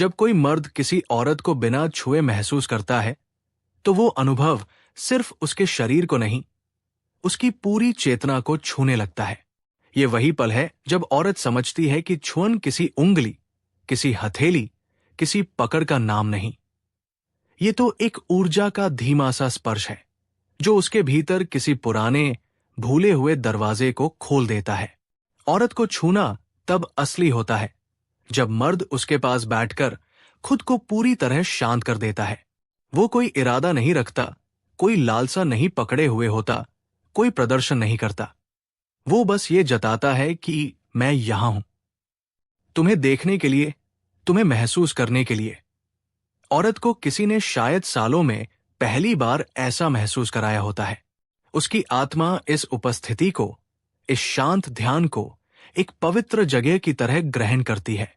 जब कोई मर्द किसी औरत को बिना छुए महसूस करता है, तो वो अनुभव सिर्फ उसके शरीर को नहीं, उसकी पूरी चेतना को छूने लगता है। ये वही पल है जब औरत समझती है कि छुअन किसी उंगली, किसी हथेली, किसी पकड़ का नाम नहीं। ये तो एक ऊर्जा का धीमा सा स्पर्श है, जो उसके भीतर किसी पुराने, भूले हुए दरवाजे को खोल देता है। औरत को छूना तब असली होता है जब मर्द उसके पास बैठकर खुद को पूरी तरह शांत कर देता है। वो कोई इरादा नहीं रखता, कोई लालसा नहीं पकड़े हुए होता, कोई प्रदर्शन नहीं करता। वो बस ये जताता है कि मैं यहां हूं, तुम्हें देखने के लिए, तुम्हें महसूस करने के लिए। औरत को किसी ने शायद सालों में पहली बार ऐसा महसूस कराया होता है। उसकी आत्मा इस उपस्थिति को, इस शांत ध्यान को एक पवित्र जगह की तरह ग्रहण करती है,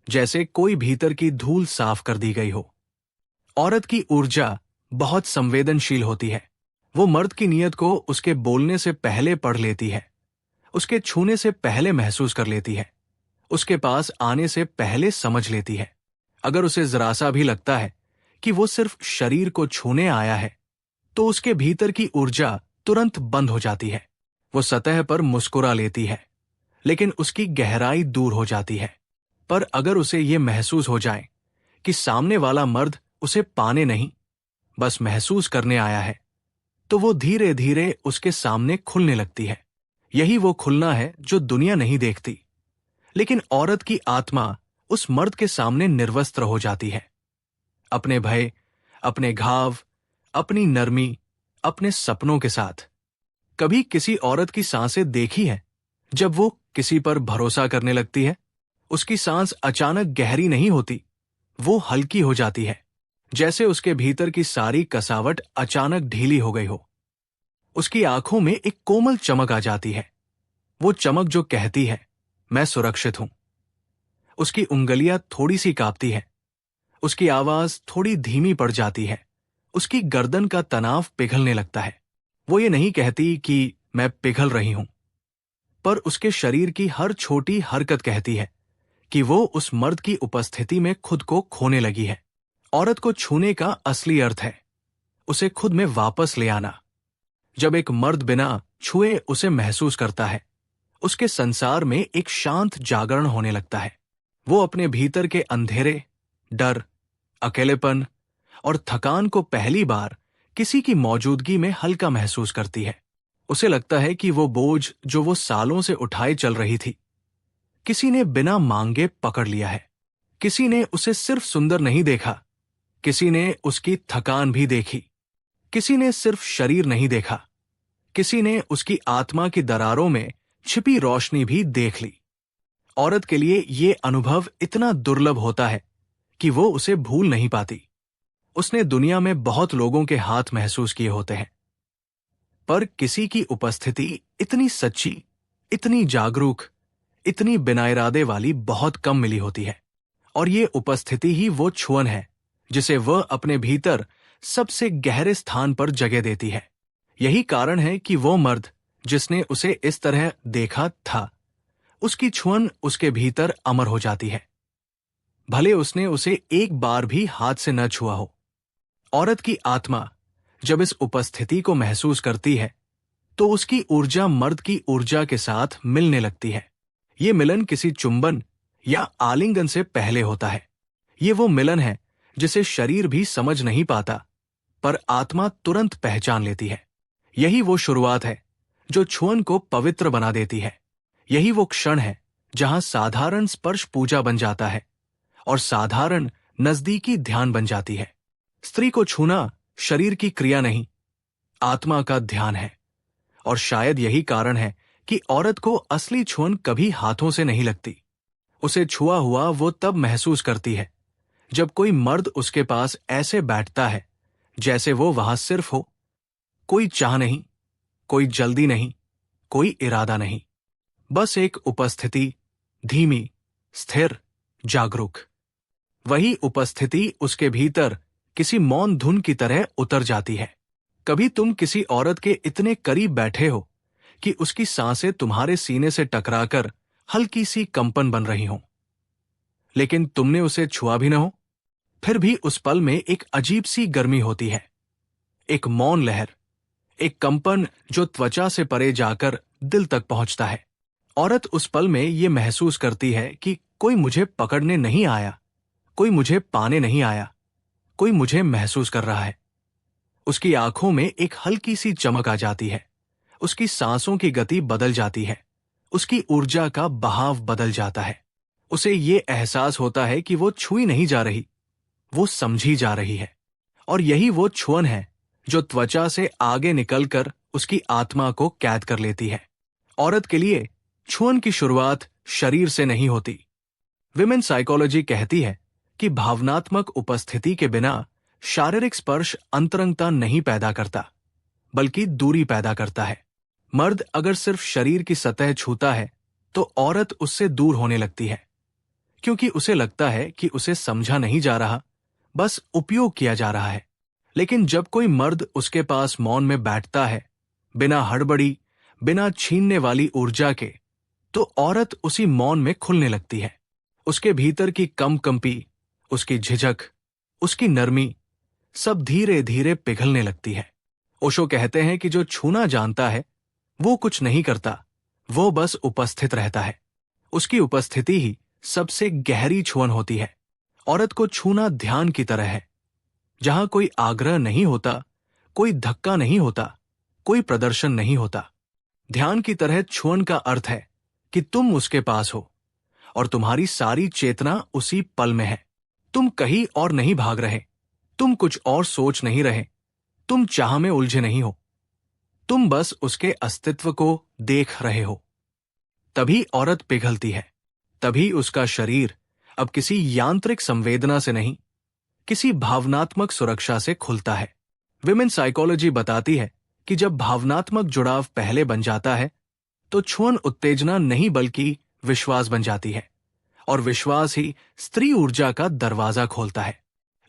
जैसे कोई भीतर की धूल साफ कर दी गई हो। औरत की ऊर्जा बहुत संवेदनशील होती है। वो मर्द की नीयत को उसके बोलने से पहले पढ़ लेती है, उसके छूने से पहले महसूस कर लेती है, उसके पास आने से पहले समझ लेती है। अगर उसे जरा सा भी लगता है कि वो सिर्फ शरीर को छूने आया है, तो उसके भीतर की ऊर्जा तुरंत बंद हो जाती है। वो सतह पर मुस्कुरा लेती है, लेकिन उसकी गहराई दूर हो जाती है। पर अगर उसे ये महसूस हो जाए कि सामने वाला मर्द उसे पाने नहीं, बस महसूस करने आया है, तो वो धीरे धीरे उसके सामने खुलने लगती है। यही वो खुलना है जो दुनिया नहीं देखती, लेकिन औरत की आत्मा उस मर्द के सामने निर्वस्त्र हो जाती है। अपने भय, अपने घाव, अपनी नरमी, अपने सपनों के साथ। कभी किसी औरत की सांसें देखी है जब वो किसी पर भरोसा करने लगती है? उसकी सांस अचानक गहरी नहीं होती, वो हल्की हो जाती है, जैसे उसके भीतर की सारी कसावट अचानक ढीली हो गई हो। उसकी आंखों में एक कोमल चमक आ जाती है, वो चमक जो कहती है, मैं सुरक्षित हूं। उसकी उंगलियां थोड़ी सी कांपती है, उसकी आवाज थोड़ी धीमी पड़ जाती है, उसकी गर्दन का तनाव पिघलने लगता है। वो ये नहीं कहती कि मैं पिघल रही हूं, पर उसके शरीर की हर छोटी हरकत कहती है कि वो उस मर्द की उपस्थिति में खुद को खोने लगी है। औरत को छूने का असली अर्थ है उसे खुद में वापस ले आना। जब एक मर्द बिना छुए उसे महसूस करता है, उसके संसार में एक शांत जागरण होने लगता है। वो अपने भीतर के अंधेरे, डर, अकेलेपन और थकान को पहली बार किसी की मौजूदगी में हल्का महसूस करती है। उसे लगता है कि वो बोझ जो वो सालों से उठाए चल रही थी, किसी ने बिना मांगे पकड़ लिया है। किसी ने उसे सिर्फ सुंदर नहीं देखा, किसी ने उसकी थकान भी देखी। किसी ने सिर्फ शरीर नहीं देखा, किसी ने उसकी आत्मा की दरारों में छिपी रोशनी भी देख ली। औरत के लिए ये अनुभव इतना दुर्लभ होता है कि वो उसे भूल नहीं पाती। उसने दुनिया में बहुत लोगों के हाथ महसूस किए होते हैं, पर किसी की उपस्थिति इतनी सच्ची, इतनी जागरूक, इतनी बिना इरादे वाली बहुत कम मिली होती है। और ये उपस्थिति ही वो छुअन है जिसे वह अपने भीतर सबसे गहरे स्थान पर जगह देती है। यही कारण है कि वो मर्द जिसने उसे इस तरह देखा था, उसकी छुअन उसके भीतर अमर हो जाती है, भले उसने उसे एक बार भी हाथ से न छुआ हो। औरत की आत्मा जब इस उपस्थिति को महसूस करती है, तो उसकी ऊर्जा मर्द की ऊर्जा के साथ मिलने लगती है। ये मिलन किसी चुंबन या आलिंगन से पहले होता है। ये वो मिलन है जिसे शरीर भी समझ नहीं पाता, पर आत्मा तुरंत पहचान लेती है। यही वो शुरुआत है जो छुअन को पवित्र बना देती है। यही वो क्षण है जहां साधारण स्पर्श पूजा बन जाता है और साधारण नजदीकी ध्यान बन जाती है। स्त्री को छूना शरीर की क्रिया नहीं, आत्मा का ध्यान है। और शायद यही कारण है कि औरत को असली छुअन कभी हाथों से नहीं लगती। उसे छुआ हुआ वो तब महसूस करती है जब कोई मर्द उसके पास ऐसे बैठता है जैसे वो वहां सिर्फ हो। कोई चाह नहीं, कोई जल्दी नहीं, कोई इरादा नहीं, बस एक उपस्थिति, धीमी, स्थिर, जागरूक। वही उपस्थिति उसके भीतर किसी मौन धुन की तरह उतर जाती है। कभी तुम किसी औरत के इतने करीब बैठे हो कि उसकी सांसें तुम्हारे सीने से टकराकर हल्की सी कंपन बन रही हों। लेकिन तुमने उसे छुआ भी न हो, फिर भी उस पल में एक अजीब सी गर्मी होती है, एक मौन लहर, एक कंपन जो त्वचा से परे जाकर दिल तक पहुंचता है। औरत उस पल में ये महसूस करती है कि कोई मुझे पकड़ने नहीं आया, कोई मुझे पाने नहीं आया, कोई मुझे महसूस कर रहा है। उसकी आंखों में एक हल्की सी चमक आ जाती है, उसकी सांसों की गति बदल जाती है, उसकी ऊर्जा का बहाव बदल जाता है। उसे ये एहसास होता है कि वो छुई नहीं जा रही, वो समझी जा रही है। और यही वो छुअन है जो त्वचा से आगे निकलकर उसकी आत्मा को कैद कर लेती है। औरत के लिए छुअन की शुरुआत शरीर से नहीं होती। विमेन साइकोलॉजी कहती है कि भावनात्मक उपस्थिति के बिना शारीरिक स्पर्श अंतरंगता नहीं पैदा करता, बल्कि दूरी पैदा करता है। मर्द अगर सिर्फ शरीर की सतह छूता है तो औरत उससे दूर होने लगती है, क्योंकि उसे लगता है कि उसे समझा नहीं जा रहा, बस उपयोग किया जा रहा है। लेकिन जब कोई मर्द उसके पास मौन में बैठता है, बिना हड़बड़ी, बिना छीनने वाली ऊर्जा के, तो औरत उसी मौन में खुलने लगती है। उसके भीतर की कंपी, उसकी झिझक, उसकी नरमी, सब धीरे धीरे पिघलने लगती है। ओशो कहते हैं कि जो छूना जानता है वो कुछ नहीं करता, वो बस उपस्थित रहता है। उसकी उपस्थिति ही सबसे गहरी छुअन होती है। औरत को छूना ध्यान की तरह है, जहां कोई आग्रह नहीं होता, कोई धक्का नहीं होता, कोई प्रदर्शन नहीं होता। ध्यान की तरह छुअन का अर्थ है कि तुम उसके पास हो और तुम्हारी सारी चेतना उसी पल में है। तुम कहीं और नहीं भाग रहे, तुम कुछ और सोच नहीं रहे, तुम चाह में उलझे नहीं हो, तुम बस उसके अस्तित्व को देख रहे हो। तभी औरत पिघलती है, तभी उसका शरीर अब किसी यांत्रिक संवेदना से नहीं, किसी भावनात्मक सुरक्षा से खुलता है। विमेन साइकोलॉजी बताती है कि जब भावनात्मक जुड़ाव पहले बन जाता है तो छुअन उत्तेजना नहीं बल्कि विश्वास बन जाती है, और विश्वास ही स्त्री ऊर्जा का दरवाजा खोलता है।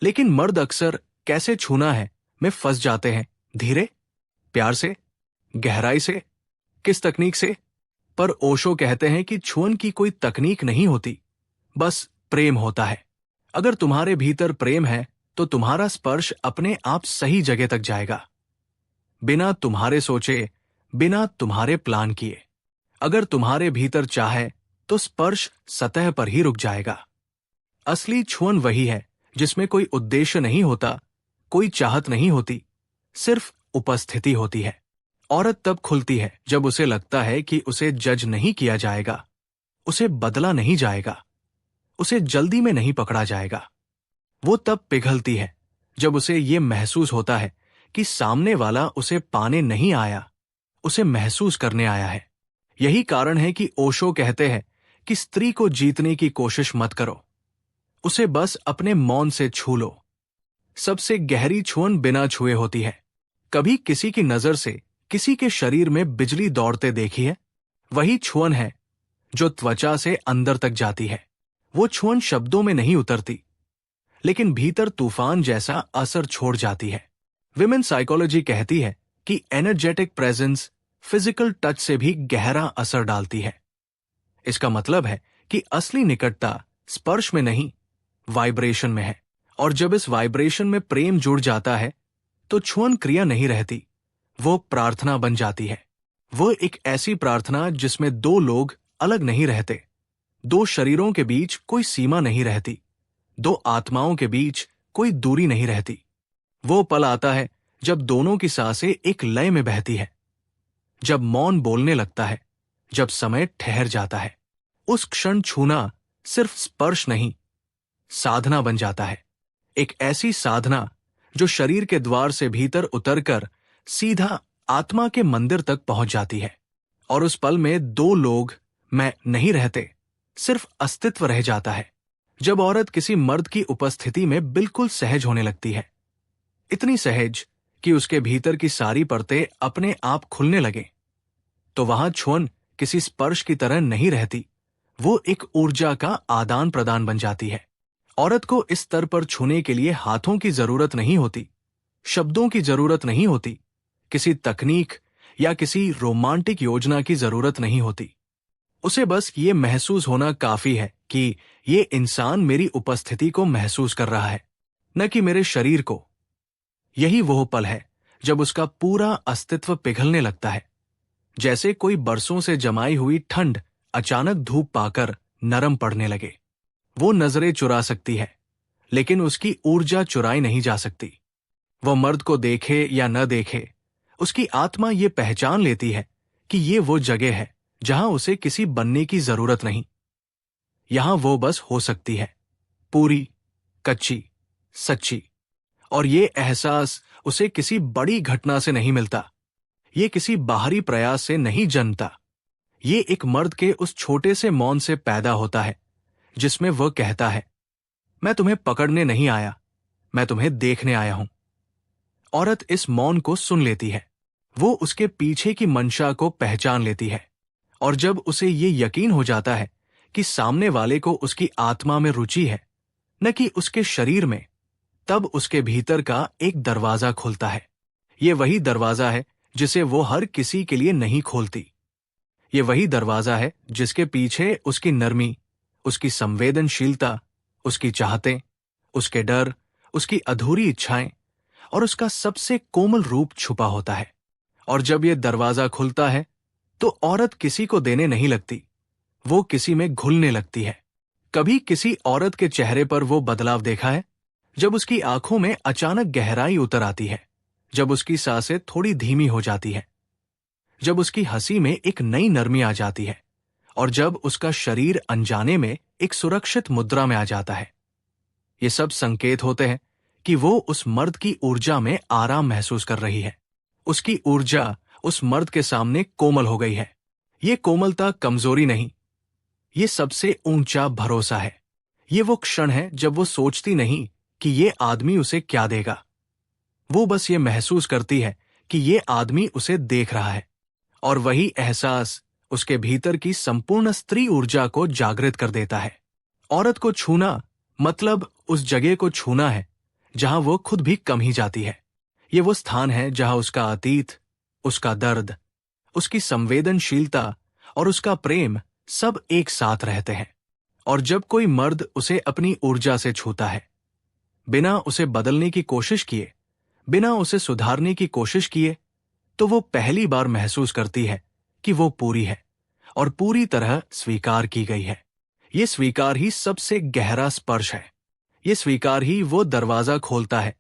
लेकिन मर्द अक्सर कैसे छूना है में फंस जाते हैं। धीरे, प्यार से, गहराई से, किस तकनीक से? पर ओशो कहते हैं कि छुअन की कोई तकनीक नहीं होती, बस प्रेम होता है। अगर तुम्हारे भीतर प्रेम है तो तुम्हारा स्पर्श अपने आप सही जगह तक जाएगा, बिना तुम्हारे सोचे, बिना तुम्हारे प्लान किए। अगर तुम्हारे भीतर चाहे तो स्पर्श सतह पर ही रुक जाएगा। असली छुअन वही है जिसमें कोई उद्देश्य नहीं होता, कोई चाहत नहीं होती, सिर्फ उपस्थिति होती है। औरत तब खुलती है जब उसे लगता है कि उसे जज नहीं किया जाएगा, उसे बदला नहीं जाएगा, उसे जल्दी में नहीं पकड़ा जाएगा। वो तब पिघलती है जब उसे ये महसूस होता है कि सामने वाला उसे पाने नहीं आया, उसे महसूस करने आया है। यही कारण है कि ओशो कहते हैं कि स्त्री को जीतने की कोशिश मत करो, उसे बस अपने मौन से छू लो। सबसे गहरी छुअन बिना छुए होती है। कभी किसी की नजर से किसी के शरीर में बिजली दौड़ते देखी है? वही छुअन है जो त्वचा से अंदर तक जाती है। वो छुअन शब्दों में नहीं उतरती, लेकिन भीतर तूफान जैसा असर छोड़ जाती है। विमेन साइकोलॉजी कहती है कि एनर्जेटिक प्रेजेंस फिजिकल टच से भी गहरा असर डालती है। इसका मतलब है कि असली निकटता स्पर्श में नहीं, वाइब्रेशन में है। और जब इस वाइब्रेशन में प्रेम जुड़ जाता है तो छुअन क्रिया नहीं रहती, वो प्रार्थना बन जाती है। वो एक ऐसी प्रार्थना जिसमें दो लोग अलग नहीं रहते, दो शरीरों के बीच कोई सीमा नहीं रहती, दो आत्माओं के बीच कोई दूरी नहीं रहती। वो पल आता है जब दोनों की सांसें एक लय में बहती है, जब मौन बोलने लगता है, जब समय ठहर जाता है। उस क्षण छूना सिर्फ स्पर्श नहीं, साधना बन जाता है। एक ऐसी साधना जो शरीर के द्वार से भीतर उतरकर सीधा आत्मा के मंदिर तक पहुंच जाती है। और उस पल में दो लोग मैं नहीं रहते, सिर्फ अस्तित्व रह जाता है। जब औरत किसी मर्द की उपस्थिति में बिल्कुल सहज होने लगती है, इतनी सहज कि उसके भीतर की सारी परतें अपने आप खुलने लगे, तो वहां छुअन किसी स्पर्श की तरह नहीं रहती, वो एक ऊर्जा का आदान प्रदान बन जाती है। औरत को इस स्तर पर छूने के लिए हाथों की जरूरत नहीं होती, शब्दों की जरूरत नहीं होती, किसी तकनीक या किसी रोमांटिक योजना की जरूरत नहीं होती। उसे बस ये महसूस होना काफी है कि ये इंसान मेरी उपस्थिति को महसूस कर रहा है, न कि मेरे शरीर को। यही वो पल है जब उसका पूरा अस्तित्व पिघलने लगता है, जैसे कोई बरसों से जमाई हुई ठंड अचानक धूप पाकर नरम पड़ने लगे। वो नजरें चुरा सकती है, लेकिन उसकी ऊर्जा चुराई नहीं जा सकती। वह मर्द को देखे या न देखे, उसकी आत्मा ये पहचान लेती है कि ये वो जगह है जहां उसे किसी बनने की जरूरत नहीं। यहां वो बस हो सकती है, पूरी, कच्ची, सच्ची। और ये एहसास उसे किसी बड़ी घटना से नहीं मिलता, ये किसी बाहरी प्रयास से नहीं जन्मता। ये एक मर्द के उस छोटे से मौन से पैदा होता है जिसमें वह कहता है, मैं तुम्हें पकड़ने नहीं आया, मैं तुम्हें देखने आया हूं। औरत इस मौन को सुन लेती है, वो उसके पीछे की मंशा को पहचान लेती है। और जब उसे ये यकीन हो जाता है कि सामने वाले को उसकी आत्मा में रुचि है, न कि उसके शरीर में, तब उसके भीतर का एक दरवाजा खुलता है। ये वही दरवाजा है जिसे वो हर किसी के लिए नहीं खोलती। ये वही दरवाजा है जिसके पीछे उसकी नरमी, उसकी संवेदनशीलता, उसकी चाहतें, उसके डर, उसकी अधूरी इच्छाएं और उसका सबसे कोमल रूप छुपा होता है। और जब ये दरवाजा खुलता है तो औरत किसी को देने नहीं लगती, वो किसी में घुलने लगती है। कभी किसी औरत के चेहरे पर वो बदलाव देखा है, जब उसकी आंखों में अचानक गहराई उतर आती है, जब उसकी सांसें थोड़ी धीमी हो जाती है, जब उसकी हंसी में एक नई नरमी आ जाती है, और जब उसका शरीर अनजाने में एक सुरक्षित मुद्रा में आ जाता है। ये सब संकेत होते हैं कि वो उस मर्द की ऊर्जा में आराम महसूस कर रही है। उसकी ऊर्जा उस मर्द के सामने कोमल हो गई है। ये कोमलता कमजोरी नहीं, ये सबसे ऊंचा भरोसा है। ये वो क्षण है जब वो सोचती नहीं कि ये आदमी उसे क्या देगा, वो बस ये महसूस करती है कि ये आदमी उसे देख रहा है। और वही एहसास उसके भीतर की संपूर्ण स्त्री ऊर्जा को जागृत कर देता है। औरत को छूना मतलब उस जगह को छूना है जहां वो खुद भी कम ही जाती है। ये वो स्थान है जहां उसका अतीत, उसका दर्द, उसकी संवेदनशीलता और उसका प्रेम सब एक साथ रहते हैं। और जब कोई मर्द उसे अपनी ऊर्जा से छूता है, बिना उसे बदलने की कोशिश किए, बिना उसे सुधारने की कोशिश किए, तो वो पहली बार महसूस करती है कि वो पूरी है और पूरी तरह स्वीकार की गई है। ये स्वीकार ही सबसे गहरा स्पर्श है। ये स्वीकार ही वो दरवाजा खोलता है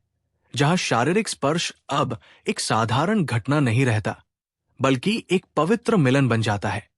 जहां शारीरिक स्पर्श अब एक साधारण घटना नहीं रहता, बल्कि एक पवित्र मिलन बन जाता है।